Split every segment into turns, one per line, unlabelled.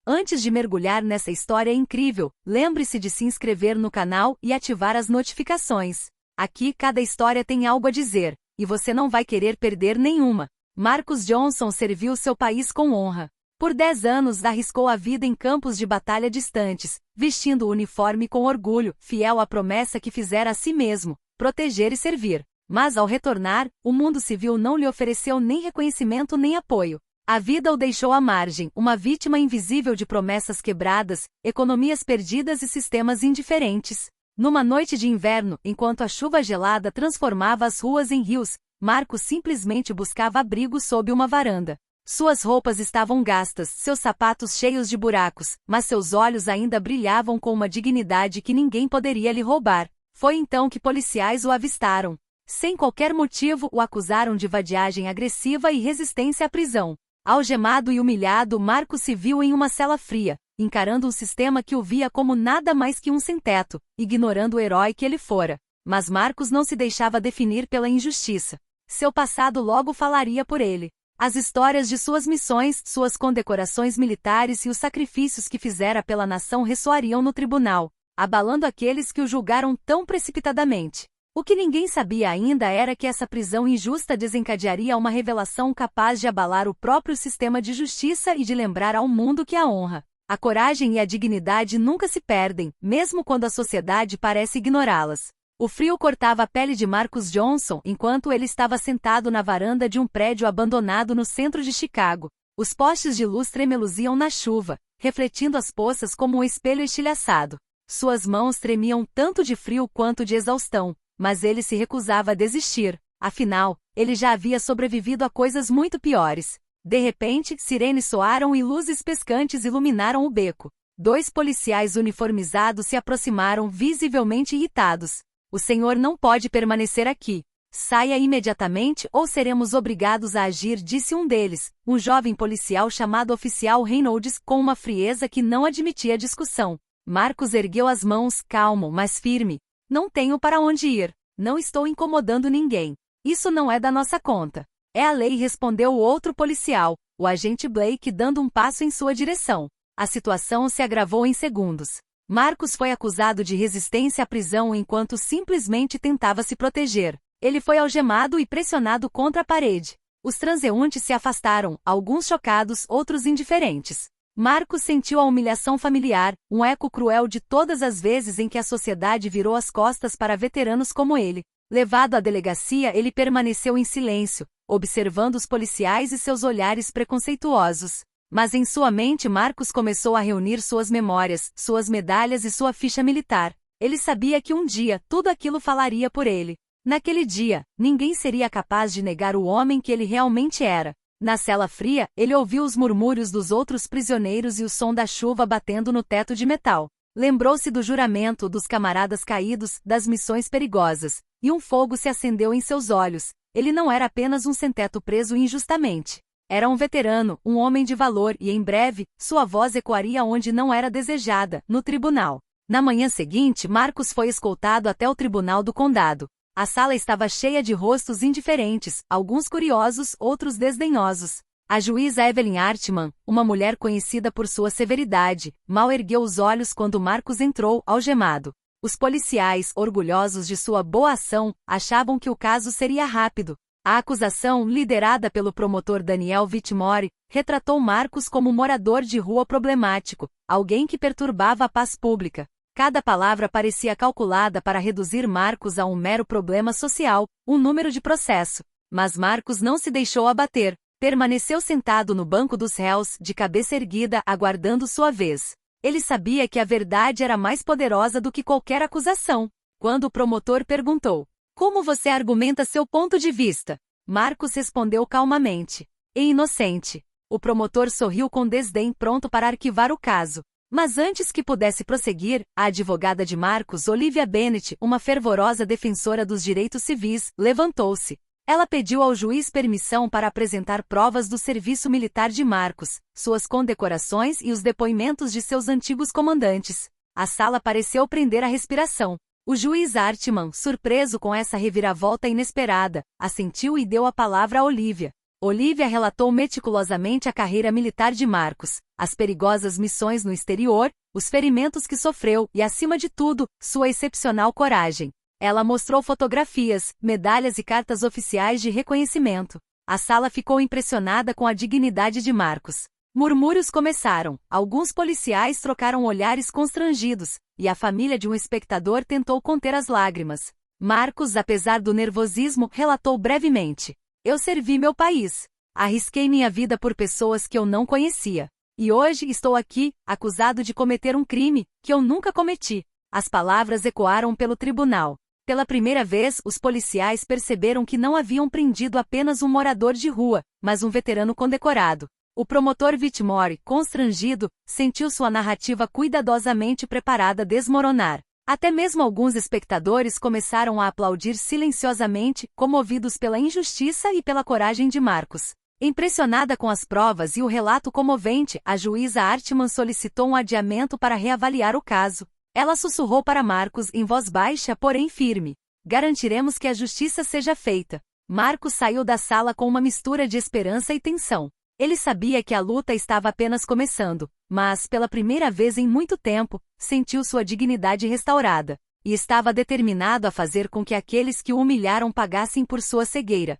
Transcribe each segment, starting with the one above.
Antes de mergulhar nessa história incrível, lembre-se de se inscrever no canal e ativar as notificações. Aqui cada história tem algo a dizer, e você não vai querer perder nenhuma. Marcus Johnson serviu seu país com honra. Por 10 anos arriscou a vida em campos de batalha distantes, vestindo o uniforme com orgulho, fiel à promessa que fizera a si mesmo, proteger e servir. Mas ao retornar, o mundo civil não lhe ofereceu nem reconhecimento nem apoio. A vida o deixou à margem, uma vítima invisível de promessas quebradas, economias perdidas e sistemas indiferentes. Numa noite de inverno, enquanto a chuva gelada transformava as ruas em rios, Marcus simplesmente buscava abrigo sob uma varanda. Suas roupas estavam gastas, seus sapatos cheios de buracos, mas seus olhos ainda brilhavam com uma dignidade que ninguém poderia lhe roubar. Foi então que policiais o avistaram. Sem qualquer motivo, o acusaram de vadiagem agressiva e resistência à prisão. Algemado e humilhado, Marcus se viu em uma cela fria, encarando um sistema que o via como nada mais que um sem-teto, ignorando o herói que ele fora. Mas Marcus não se deixava definir pela injustiça. Seu passado logo falaria por ele. As histórias de suas missões, suas condecorações militares e os sacrifícios que fizera pela nação ressoariam no tribunal, abalando aqueles que o julgaram tão precipitadamente. O que ninguém sabia ainda era que essa prisão injusta desencadearia uma revelação capaz de abalar o próprio sistema de justiça e de lembrar ao mundo que a honra, a coragem e a dignidade nunca se perdem, mesmo quando a sociedade parece ignorá-las. O frio cortava a pele de Marcus Johnson enquanto ele estava sentado na varanda de um prédio abandonado no centro de Chicago. Os postes de luz tremeluziam na chuva, refletindo as poças como um espelho estilhaçado. Suas mãos tremiam tanto de frio quanto de exaustão. Mas ele se recusava a desistir, afinal, ele já havia sobrevivido a coisas muito piores. De repente, sirenes soaram e luzes piscantes iluminaram o beco. 2 policiais uniformizados se aproximaram visivelmente irritados. O senhor não pode permanecer aqui. Saia imediatamente ou seremos obrigados a agir, disse um deles, um jovem policial chamado Oficial Reynolds, com uma frieza que não admitia discussão. Marcus ergueu as mãos, calmo, mas firme. Não tenho para onde ir. Não estou incomodando ninguém. Isso não é da nossa conta. É a lei, respondeu o outro policial, o agente Blake, dando um passo em sua direção. A situação se agravou em segundos. Marcus foi acusado de resistência à prisão enquanto simplesmente tentava se proteger. Ele foi algemado e pressionado contra a parede. Os transeuntes se afastaram, alguns chocados, outros indiferentes. Marcus sentiu a humilhação familiar, um eco cruel de todas as vezes em que a sociedade virou as costas para veteranos como ele. Levado à delegacia, ele permaneceu em silêncio, observando os policiais e seus olhares preconceituosos. Mas em sua mente Marcus começou a reunir suas memórias, suas medalhas e sua ficha militar. Ele sabia que um dia tudo aquilo falaria por ele. Naquele dia, ninguém seria capaz de negar o homem que ele realmente era. Na cela fria, ele ouviu os murmúrios dos outros prisioneiros e o som da chuva batendo no teto de metal. Lembrou-se do juramento dos camaradas caídos, das missões perigosas, e um fogo se acendeu em seus olhos. Ele não era apenas um sem-teto preso injustamente. Era um veterano, um homem de valor e, em breve, sua voz ecoaria onde não era desejada, no tribunal. Na manhã seguinte, Marcus foi escoltado até o tribunal do condado. A sala estava cheia de rostos indiferentes, alguns curiosos, outros desdenhosos. A juíza Evelyn Hartman, uma mulher conhecida por sua severidade, mal ergueu os olhos quando Marcus entrou, algemado. Os policiais, orgulhosos de sua boa ação, achavam que o caso seria rápido. A acusação, liderada pelo promotor Daniel Whitmore, retratou Marcus como um morador de rua problemático, alguém que perturbava a paz pública. Cada palavra parecia calculada para reduzir Marcus a um mero problema social, um número de processo. Mas Marcus não se deixou abater. Permaneceu sentado no banco dos réus, de cabeça erguida, aguardando sua vez. Ele sabia que a verdade era mais poderosa do que qualquer acusação. Quando o promotor perguntou: "Como você argumenta seu ponto de vista?", Marcus respondeu calmamente: "É inocente." O promotor sorriu com desdém, pronto para arquivar o caso. Mas antes que pudesse prosseguir, a advogada de Marcus, Olivia Bennett, uma fervorosa defensora dos direitos civis, levantou-se. Ela pediu ao juiz permissão para apresentar provas do serviço militar de Marcus, suas condecorações e os depoimentos de seus antigos comandantes. A sala pareceu prender a respiração. O juiz Hartman, surpreso com essa reviravolta inesperada, assentiu e deu a palavra a Olivia. Olivia relatou meticulosamente a carreira militar de Marcus, as perigosas missões no exterior, os ferimentos que sofreu e, acima de tudo, sua excepcional coragem. Ela mostrou fotografias, medalhas e cartas oficiais de reconhecimento. A sala ficou impressionada com a dignidade de Marcus. Murmúrios começaram, alguns policiais trocaram olhares constrangidos, e a família de um espectador tentou conter as lágrimas. Marcus, apesar do nervosismo, relatou brevemente: "Eu servi meu país. Arrisquei minha vida por pessoas que eu não conhecia. E hoje estou aqui, acusado de cometer um crime que eu nunca cometi." As palavras ecoaram pelo tribunal. Pela primeira vez, os policiais perceberam que não haviam prendido apenas um morador de rua, mas um veterano condecorado. O promotor Whitmore, constrangido, sentiu sua narrativa cuidadosamente preparada desmoronar. Até mesmo alguns espectadores começaram a aplaudir silenciosamente, comovidos pela injustiça e pela coragem de Marcus. Impressionada com as provas e o relato comovente, a juíza Hartman solicitou um adiamento para reavaliar o caso. Ela sussurrou para Marcus em voz baixa, porém firme: "Garantiremos que a justiça seja feita." Marcus saiu da sala com uma mistura de esperança e tensão. Ele sabia que a luta estava apenas começando, mas, pela primeira vez em muito tempo, sentiu sua dignidade restaurada, e estava determinado a fazer com que aqueles que o humilharam pagassem por sua cegueira.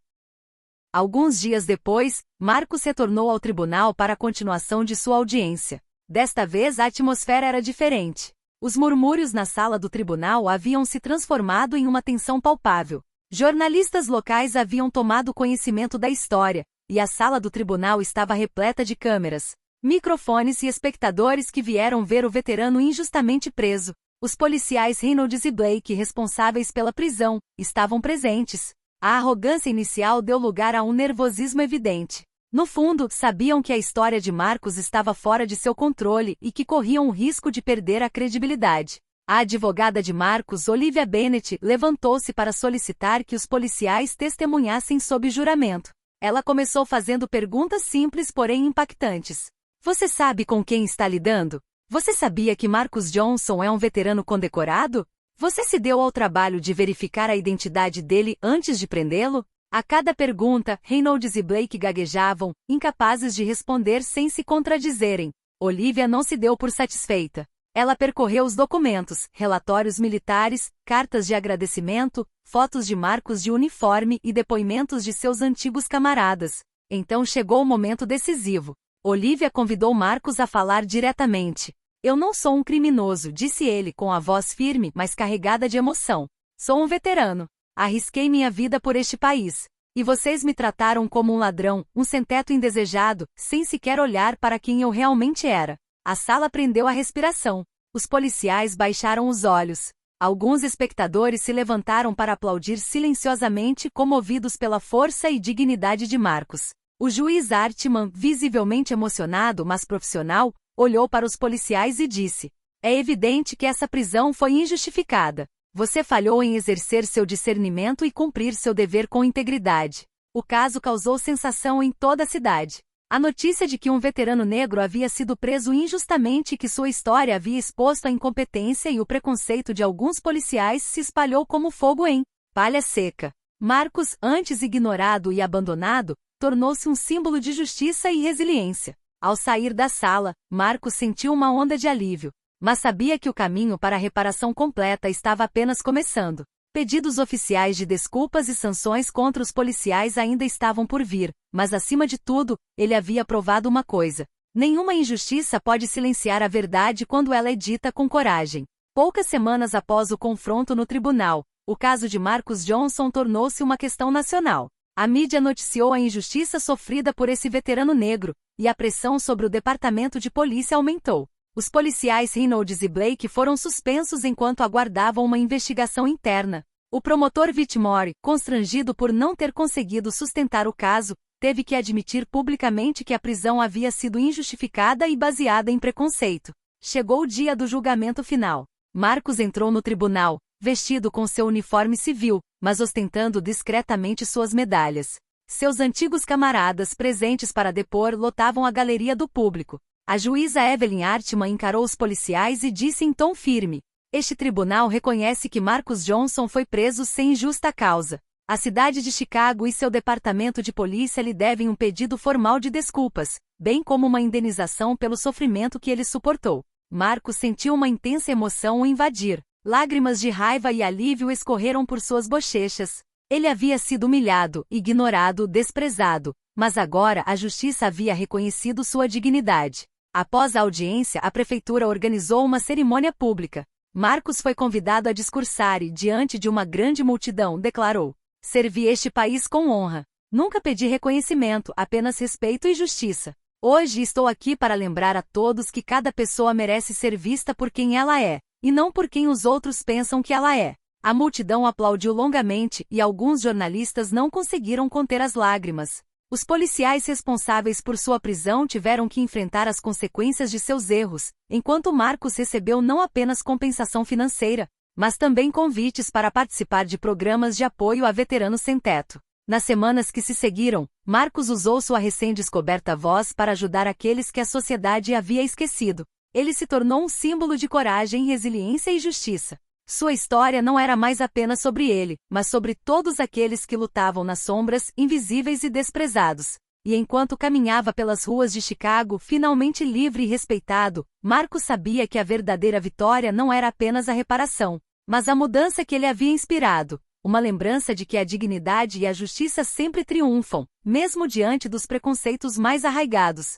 Alguns dias depois, Marcus retornou ao tribunal para a continuação de sua audiência. Desta vez a atmosfera era diferente. Os murmúrios na sala do tribunal haviam se transformado em uma tensão palpável. Jornalistas locais haviam tomado conhecimento da história, e a sala do tribunal estava repleta de câmeras, microfones e espectadores que vieram ver o veterano injustamente preso. Os policiais Reynolds e Blake, responsáveis pela prisão, estavam presentes. A arrogância inicial deu lugar a um nervosismo evidente. No fundo, sabiam que a história de Marcus estava fora de seu controle e que corriam o risco de perder a credibilidade. A advogada de Marcus, Olivia Bennett, levantou-se para solicitar que os policiais testemunhassem sob juramento. Ela começou fazendo perguntas simples, porém impactantes. "Você sabe com quem está lidando? Você sabia que Marcus Johnson é um veterano condecorado? Você se deu ao trabalho de verificar a identidade dele antes de prendê-lo?" A cada pergunta, Reynolds e Blake gaguejavam, incapazes de responder sem se contradizerem. Olivia não se deu por satisfeita. Ela percorreu os documentos, relatórios militares, cartas de agradecimento, fotos de Marcus de uniforme e depoimentos de seus antigos camaradas. Então chegou o momento decisivo. Olivia convidou Marcus a falar diretamente. "Eu não sou um criminoso", disse ele com a voz firme, mas carregada de emoção. "Sou um veterano. Arrisquei minha vida por este país. E vocês me trataram como um ladrão, um sem-teto indesejado, sem sequer olhar para quem eu realmente era." A sala prendeu a respiração. Os policiais baixaram os olhos. Alguns espectadores se levantaram para aplaudir silenciosamente, comovidos pela força e dignidade de Marcus. O juiz Hartman, visivelmente emocionado mas profissional, olhou para os policiais e disse: "É evidente que essa prisão foi injustificada. Você falhou em exercer seu discernimento e cumprir seu dever com integridade." O caso causou sensação em toda a cidade. A notícia de que um veterano negro havia sido preso injustamente e que sua história havia exposto a incompetência e o preconceito de alguns policiais se espalhou como fogo em palha seca. Marcus, antes ignorado e abandonado, tornou-se um símbolo de justiça e resiliência. Ao sair da sala, Marcus sentiu uma onda de alívio, mas sabia que o caminho para a reparação completa estava apenas começando. Pedidos oficiais de desculpas e sanções contra os policiais ainda estavam por vir, mas acima de tudo, ele havia provado uma coisa: nenhuma injustiça pode silenciar a verdade quando ela é dita com coragem. Poucas semanas após o confronto no tribunal, o caso de Marcus Johnson tornou-se uma questão nacional. A mídia noticiou a injustiça sofrida por esse veterano negro, e a pressão sobre o departamento de polícia aumentou. Os policiais Reynolds e Blake foram suspensos enquanto aguardavam uma investigação interna. O promotor Whitmore, constrangido por não ter conseguido sustentar o caso, teve que admitir publicamente que a prisão havia sido injustificada e baseada em preconceito. Chegou o dia do julgamento final. Marcus entrou no tribunal, vestido com seu uniforme civil, mas ostentando discretamente suas medalhas. Seus antigos camaradas presentes para depor lotavam a galeria do público. A juíza Evelyn Hartman encarou os policiais e disse em tom firme: "Este tribunal reconhece que Marcus Johnson foi preso sem justa causa. A cidade de Chicago e seu departamento de polícia lhe devem um pedido formal de desculpas, bem como uma indenização pelo sofrimento que ele suportou. Marcos sentiu uma intensa emoção o invadir. Lágrimas de raiva e alívio escorreram por suas bochechas. Ele havia sido humilhado, ignorado, desprezado, mas agora a justiça havia reconhecido sua dignidade. Após a audiência, a prefeitura organizou uma cerimônia pública. Marcos foi convidado a discursar e, diante de uma grande multidão, declarou: "Servi este país com honra. Nunca pedi reconhecimento, apenas respeito e justiça. Hoje estou aqui para lembrar a todos que cada pessoa merece ser vista por quem ela é, e não por quem os outros pensam que ela é." A multidão aplaudiu longamente e alguns jornalistas não conseguiram conter as lágrimas. Os policiais responsáveis por sua prisão tiveram que enfrentar as consequências de seus erros, enquanto Marcos recebeu não apenas compensação financeira, mas também convites para participar de programas de apoio a veteranos sem teto. Nas semanas que se seguiram, Marcos usou sua recém-descoberta voz para ajudar aqueles que a sociedade havia esquecido. Ele se tornou um símbolo de coragem, resiliência e justiça. Sua história não era mais apenas sobre ele, mas sobre todos aqueles que lutavam nas sombras, invisíveis e desprezados. E enquanto caminhava pelas ruas de Chicago, finalmente livre e respeitado, Marcos sabia que a verdadeira vitória não era apenas a reparação, mas a mudança que ele havia inspirado. Uma lembrança de que a dignidade e a justiça sempre triunfam, mesmo diante dos preconceitos mais arraigados.